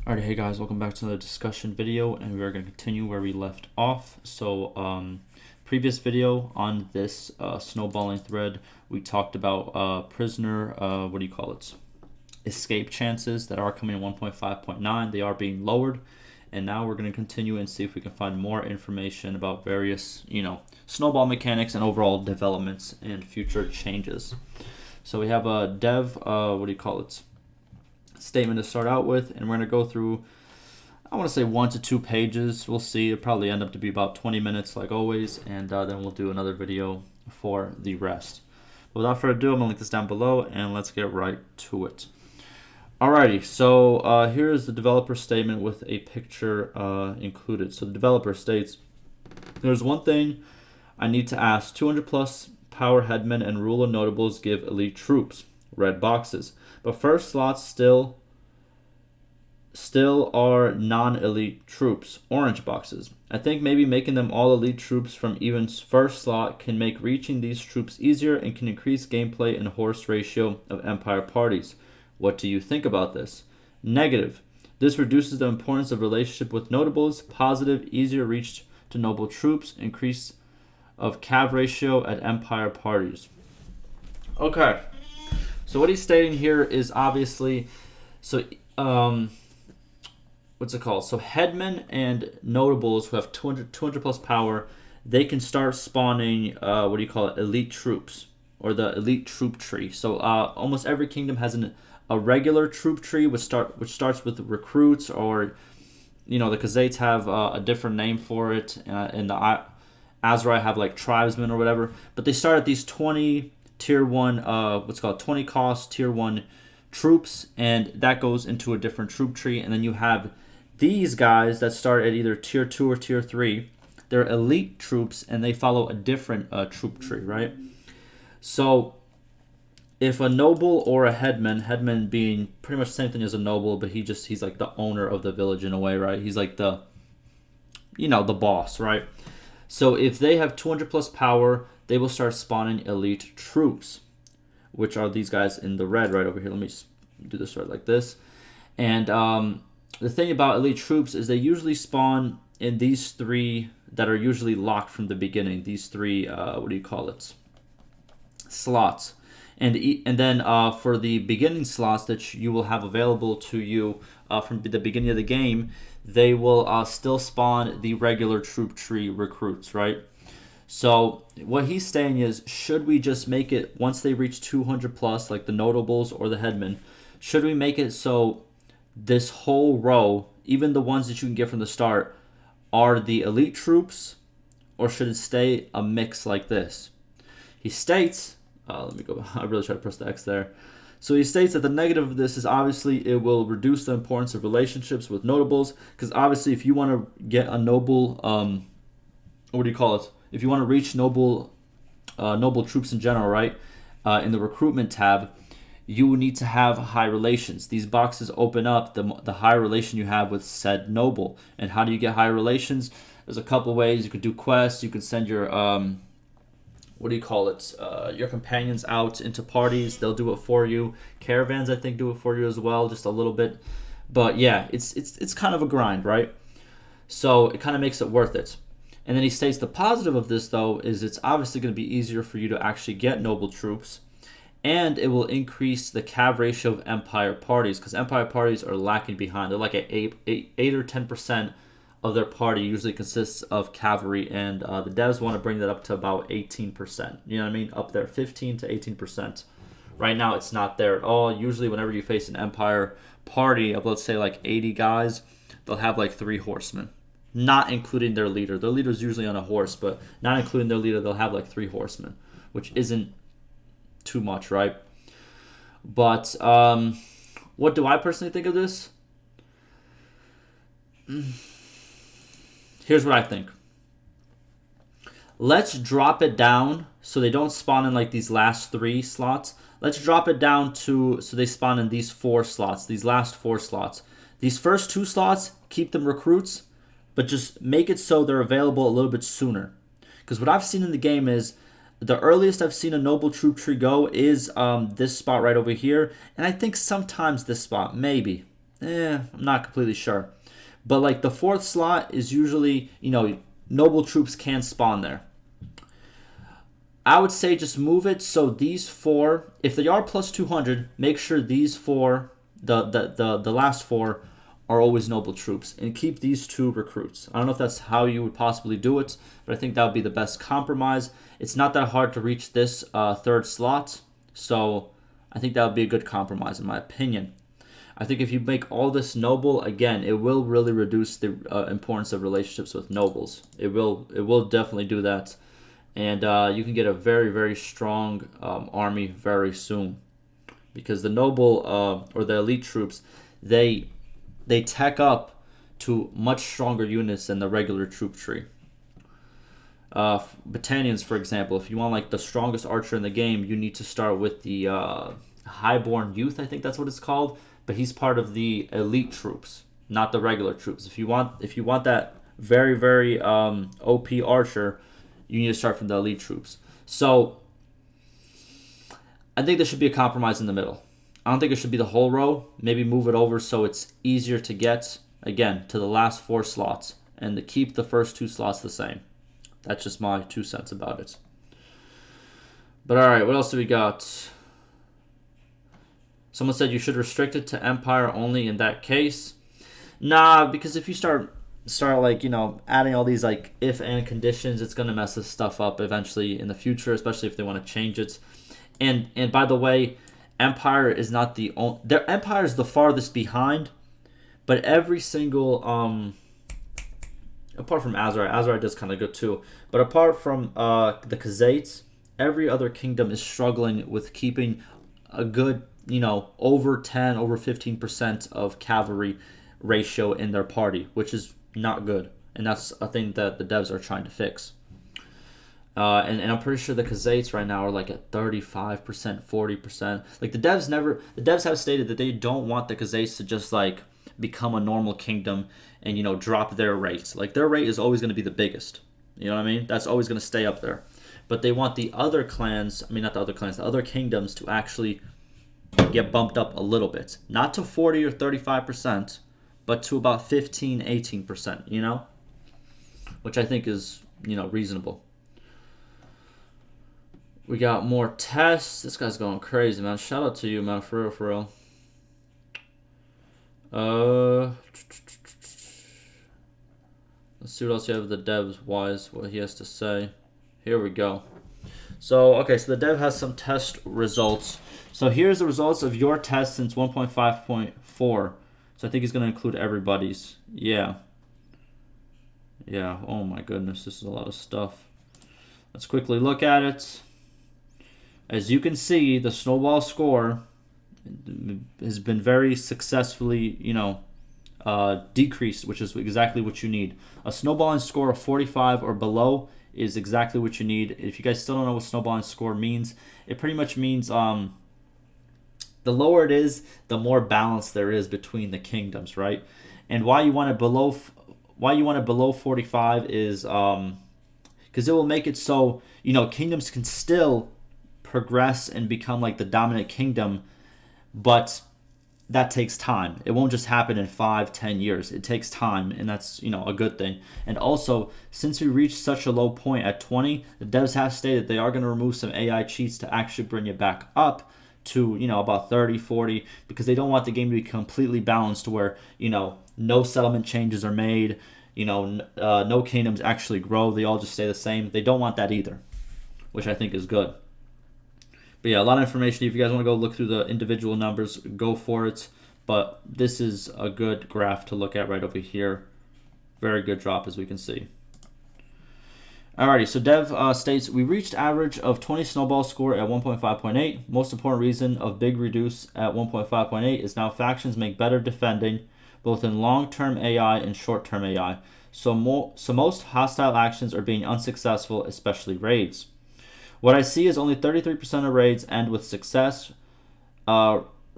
Alright, hey guys, welcome back to the discussion video, and we're going to continue where we left off. So, previous video on this snowballing thread, we talked about prisoner, escape chances that are coming in 1.5.9. They are being lowered, and now we're going to continue and see if we can find more information about various, snowball mechanics and overall developments and future changes. So we have a dev, statement to start out with, and we're going to go through, I want to say 1 to 2 pages. We'll see. It'll probably end up to be about 20 minutes like always, and then we'll do another video for the rest. But without further ado, I'm going to link this down below, and let's get right to it. Alrighty, so here's the developer statement with a picture included. So the developer states, there's one thing I need to ask. 200 plus power headmen and ruler notables give elite troops. Red boxes. But first slots still are non-elite troops. Orange boxes. I think maybe making them all elite troops from even first slot can make reaching these troops easier and can increase gameplay and horse ratio of Empire parties. What do you think about this? Negative. This reduces the importance of relationship with notables. Positive. Easier reach to noble troops. Increase of cav ratio at Empire parties. Okay. So what he's stating here is obviously, So headmen and notables who have 200 plus power, they can start spawning, elite troops, or the elite troop tree. So almost every kingdom has a regular troop tree, which starts with recruits, or, the Khazaits have a different name for it, and the Azrai have like tribesmen or whatever. But they start at these 20 tier 1 20 cost tier 1 troops, and that goes into a different troop tree. And then you have these guys that start at either tier 2 or tier 3. They're elite troops, and they follow a different troop tree, right? So if a noble or a headman being pretty much the same thing as a noble, but he's like the owner of the village in a way, right? He's like the boss, right? So if they have 200 plus power, they will start spawning elite troops, which are these guys in the red right over here. Let me just do this right like this. And the thing about elite troops is they usually spawn in these 3 that are usually locked from the beginning. These 3, slots. And then for the beginning slots that you will have available to you from the beginning of the game, they will still spawn the regular troop tree recruits, right? So what he's saying is, should we just make it, once they reach 200 plus, like the notables or the headmen, should we make it so this whole row, even the ones that you can get from the start, are the elite troops, or should it stay a mix like this? He states, let me go, I really tried to press the X there. So he states that the negative of this is obviously it will reduce the importance of relationships with notables, because obviously if you want to get a noble, if you want to reach noble troops in general, right, in the recruitment tab, you will need to have high relations. These boxes open up the higher relation you have with said noble. And how do you get higher relations? There's a couple ways. You could do quests. You can send your your companions out into parties. They'll do it for you. Caravans, I think, do it for you as well, just a little bit. But yeah, it's kind of a grind, right? So it kind of makes it worth it. And then he states the positive of this, though, is it's obviously going to be easier for you to actually get noble troops, and it will increase the cav ratio of Empire parties, because Empire parties are lacking behind. They're like at 8 or 10% of their party usually consists of cavalry, and the devs want to bring that up to about 18%. You know what I mean? Up there, 15 to 18%. Right now, it's not there at all. Usually, whenever you face an Empire party of, let's say, like 80 guys, they'll have like 3 horsemen. Not including their leader. Their leader's usually on a horse, but not including their leader, they'll have like 3 horsemen, which isn't too much, right? But what do I personally think of this? Here's what I think. Let's drop it down so they don't spawn in like these last 3 slots. Let's drop it down so they spawn in these 4 slots, these last 4 slots. These first 2 slots, keep them recruits, but just make it so they're available a little bit sooner. Because what I've seen in the game is, the earliest I've seen a noble troop tree go is this spot right over here. And I think sometimes this spot, maybe. I'm not completely sure. But like the fourth slot is usually, noble troops can spawn there. I would say just move it so these four, if they are plus 200, make sure these four, the last four, are always noble troops, and keep these two recruits. I don't know if that's how you would possibly do it, but I think that would be the best compromise. It's not that hard to reach this third slot, so I think that would be a good compromise in my opinion. I think if you make all this noble, again, it will really reduce the importance of relationships with nobles. It will definitely do that, and you can get a very, very strong army very soon, because the noble or the elite troops, they tech up to much stronger units than the regular troop tree. Battalions, for example, if you want like the strongest archer in the game, you need to start with the Highborn Youth, I think that's what it's called. But he's part of the elite troops, not the regular troops. If you want that very, very OP archer, you need to start from the elite troops. So I think there should be a compromise in the middle. I don't think it should be the whole row. Maybe move it over so it's easier to get, again, to the last four slots, and to keep the first two slots the same. That's just my 2 cents about it. But all right, what else do we got? Someone said you should restrict it to Empire only in that case. Nah, because if you start like, adding all these like if and conditions, it's gonna mess this stuff up eventually in the future, especially if they want to change it. And by the way, Empire is not the only. Their Empire is the farthest behind, but every single apart from Azrai does kind of good too. But apart from the Khazaits, every other kingdom is struggling with keeping a good, over 10, over 15% of cavalry ratio in their party, which is not good, and that's a thing that the devs are trying to fix. And I'm pretty sure the Khazaits right now are like at 35%, 40%. Like the devs have stated that they don't want the Khazaits to just like become a normal kingdom and drop their rates. Like their rate is always going to be the biggest. You know what I mean? That's always going to stay up there. But they want the other clans, not the other clans, the other kingdoms to actually get bumped up a little bit. Not to 40 or 35%, but to about 15, 18%, which I think is, reasonable. We got more tests. This guy's going crazy, man. Shout out to you, man. For real, for real. Let's see what else you have the devs wise, what he has to say. Here we go. So the dev has some test results. So here's the results of your test since 1.5.4. So I think he's going to include everybody's. Yeah. Oh my goodness, this is a lot of stuff. Let's quickly look at it. As you can see, the snowball score has been very successfully, decreased, which is exactly what you need. A snowballing score of 45 or below is exactly what you need. If you guys still don't know what snowballing score means, it pretty much means the lower it is, the more balance there is between the kingdoms, right? And why you want it below 45 is because it will make it so kingdoms can still progress and become like the dominant kingdom, but that takes time. It won't just happen in 5-10 years. It takes time, and that's a good thing. And also, since we reached such a low point at 20, the devs have stated they are going to remove some AI cheats to actually bring it back up to about 30, 40, because they don't want the game to be completely balanced where no settlement changes are made, no kingdoms actually grow, they all just stay the same. They don't want that either, which I think is good. But yeah, a lot of information. If you guys want to go look through the individual numbers, go for it. But this is a good graph to look at right over here. Very good drop, as we can see. Alrighty, so Dev states, we reached average of 20 snowball score at 1.5.8. Most important reason of big reduce at 1.5.8 is now factions make better defending, both in long-term AI and short-term AI. So most hostile actions are being unsuccessful, especially raids. What I see is only 33% of raids end with success.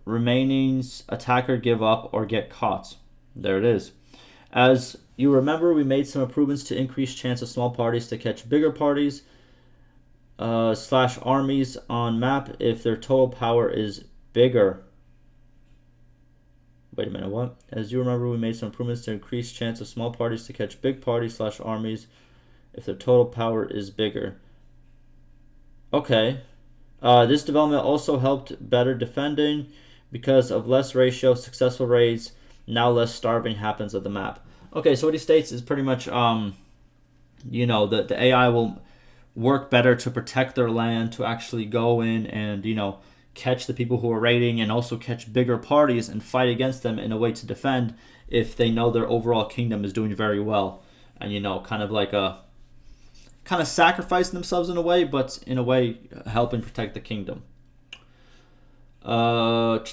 Remaining's attacker give up or get caught. There it is. As you remember, we made some improvements to increase chance of small parties to catch bigger parties / armies on map if their total power is bigger. Wait a minute, what? As you remember, we made some improvements to increase chance of small parties to catch big parties / armies if their total power is bigger. Okay. This development also helped better defending because of less ratio successful raids. Now less starving happens at the map. Okay, so what he states is pretty much, the AI will work better to protect their land, to actually go in and, catch the people who are raiding and also catch bigger parties and fight against them in a way to defend if they know their overall kingdom is doing very well. And, kind of like kind of sacrificing themselves in a way, but in a way helping protect the kingdom. And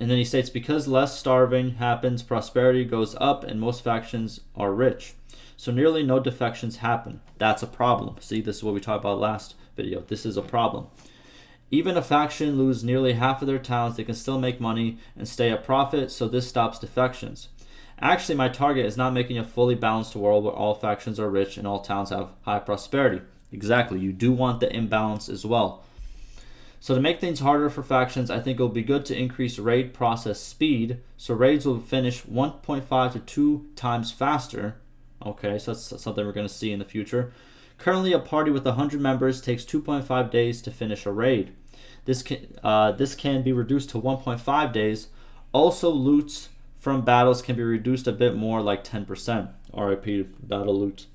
then he states, because less starving happens, prosperity goes up and most factions are rich. So nearly no defections happen. That's a problem. See, this is what we talked about last video. This is a problem. Even a faction lose nearly half of their towns, they can still make money and stay at profit, so this stops defections. Actually, my target is not making a fully balanced world where all factions are rich and all towns have high prosperity. Exactly, you do want the imbalance as well. So to make things harder for factions, I think it will be good to increase raid process speed, so raids will finish 1.5 to 2 times faster. Okay, so that's something we're going to see in the future. Currently, a party with 100 members takes 2.5 days to finish a raid. This can be reduced to 1.5 days. Also, loots from battles can be reduced a bit more, like 10%. RIP, battle loot.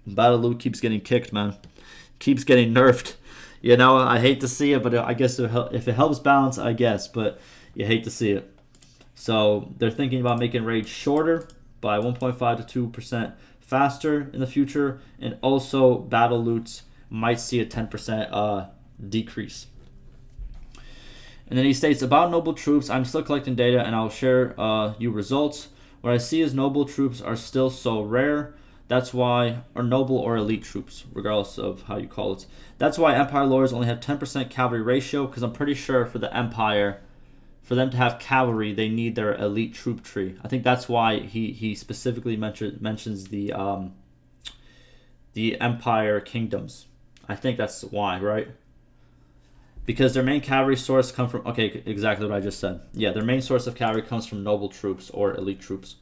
Battle loot keeps getting kicked, man. Keeps getting nerfed. I hate to see it, but I guess if it helps balance, I guess. But you hate to see it. So they're thinking about making raids shorter by 1.5 to 2% faster in the future. And also, battle loots might see a 10% decrease. And then he states, about noble troops, I'm still collecting data and I'll share you results. What I see is noble troops are still so rare. That's why, or noble or elite troops, regardless of how you call it. That's why Empire lords only have 10% cavalry ratio, because I'm pretty sure for the Empire, for them to have cavalry, they need their elite troop tree. I think that's why he specifically mentions the Empire kingdoms. I think that's why, right? Because their main cavalry source come from... Okay, exactly what I just said. Yeah, their main source of cavalry comes from noble troops or elite troops.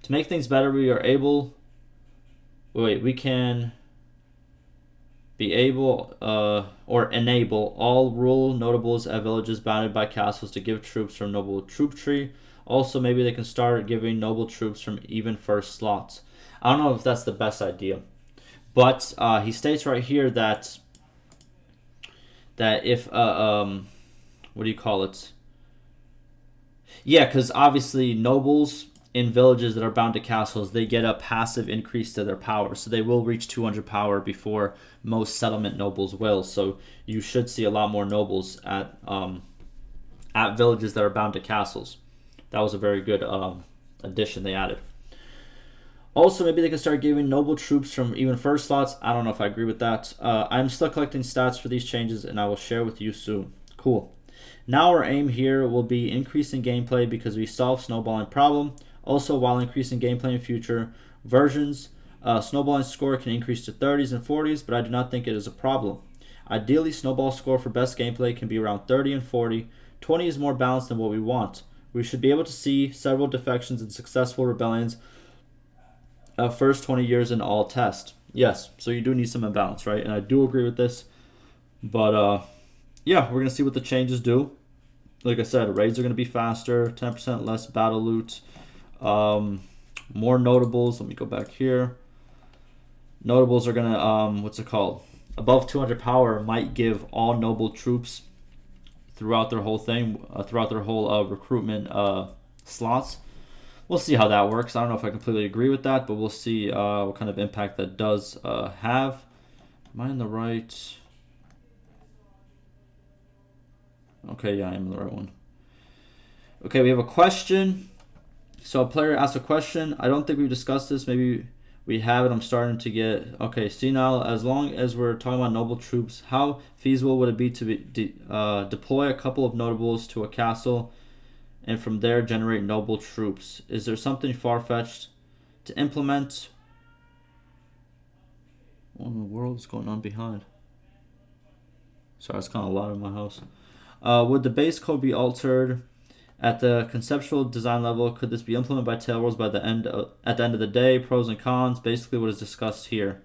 To make things better, we are able... we can be able or enable all rural notables at villages bounded by castles to give troops from noble troop tree. Also, maybe they can start giving noble troops from even first slots. I don't know if that's the best idea. But he states right here that if what do you call it? Yeah, because obviously nobles in villages that are bound to castles, they get a passive increase to their power, so they will reach 200 power before most settlement nobles will. So you should see a lot more nobles at villages that are bound to castles. That was a very good addition they added. Also, maybe they can start giving noble troops from even first slots. I don't know if I agree with that. I'm still collecting stats for these changes, and I will share with you soon. Cool. Now our aim here will be increasing gameplay because we solved snowballing problem. Also, while increasing gameplay in future versions, snowballing score can increase to 30s and 40s, but I do not think it is a problem. Ideally, snowball score for best gameplay can be around 30 and 40. 20 is more balanced than what we want. We should be able to see several defections and successful rebellions first 20 years in all tests. Yes, so you do need some imbalance, right? And I do agree with this. But, yeah, we're going to see what the changes do. Like I said, raids are going to be faster, 10% less battle loot, more notables. Let me go back here. Notables are going to, what's it called? Above 200 power might give all noble troops throughout their whole thing, throughout their whole recruitment slots. We'll see how that works. I don't know if I completely agree with that, but we'll see what kind of impact that does have. Am I in the right? Okay, yeah, I am in the right one. Okay, we have a question. So a player asked a question. I don't think we've discussed this. Maybe we have it. I'm starting to get... Okay, see now, as long as we're talking about noble troops, how feasible would it be to deploy a couple of notables to a castle and from there generate noble troops? Is there something far-fetched to implement? What in the world is going on behind? Sorry, it's kind of loud in my house. Would the base code be altered At the conceptual design level, could this be implemented by Tailworlds by the end at the end of the day? Pros and cons, basically what is discussed here.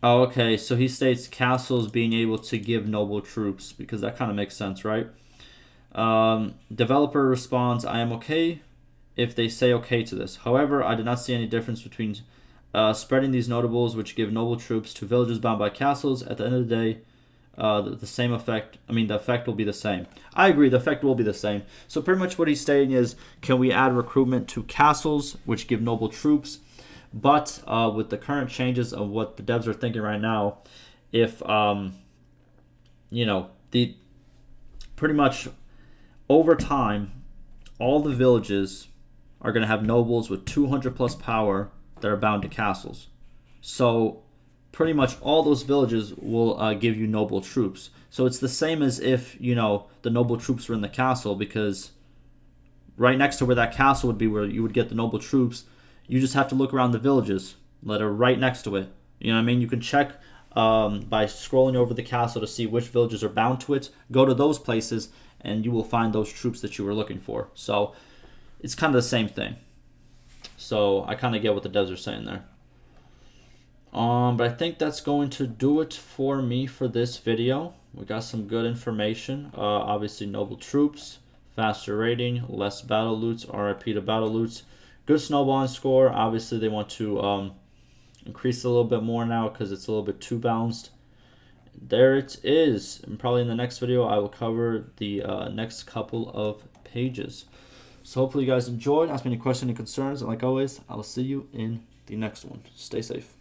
Oh, okay, so he states castles being able to give noble troops, because that kind of makes sense, right? Developer responds, I am okay if they say okay to this. However, I did not see any difference between spreading these notables, which give noble troops, to villages bound by castles. At the end of the day, the same effect. I mean, the effect will be the same. I agree, the effect will be the same. So pretty much what he's stating is, can we add recruitment to castles, which give noble troops? But with the current changes of what the devs are thinking right now, if the pretty much over time, all the villages are going to have nobles with 200 plus power that are bound to castles. So pretty much all those villages will give you noble troops. So it's the same as if, the noble troops were in the castle, because right next to where that castle would be, where you would get the noble troops, you just have to look around the villages that are right next to it. You know what I mean? You can check by scrolling over the castle to see which villages are bound to it. Go to those places, and you will find those troops that you were looking for. So it's kind of the same thing. So I kind of get what the devs are saying there. But I think that's going to do it for me for this video. We got some good information. Obviously, noble troops, faster rating, less battle loots, RIP to battle loots. Good snowballing score. Obviously, they want to increase it a little bit more now because it's a little bit too balanced. There it is. And probably in the next video, I will cover the next couple of pages. So hopefully you guys enjoyed. Ask me any questions and concerns. And like always, I will see you in the next one. Stay safe.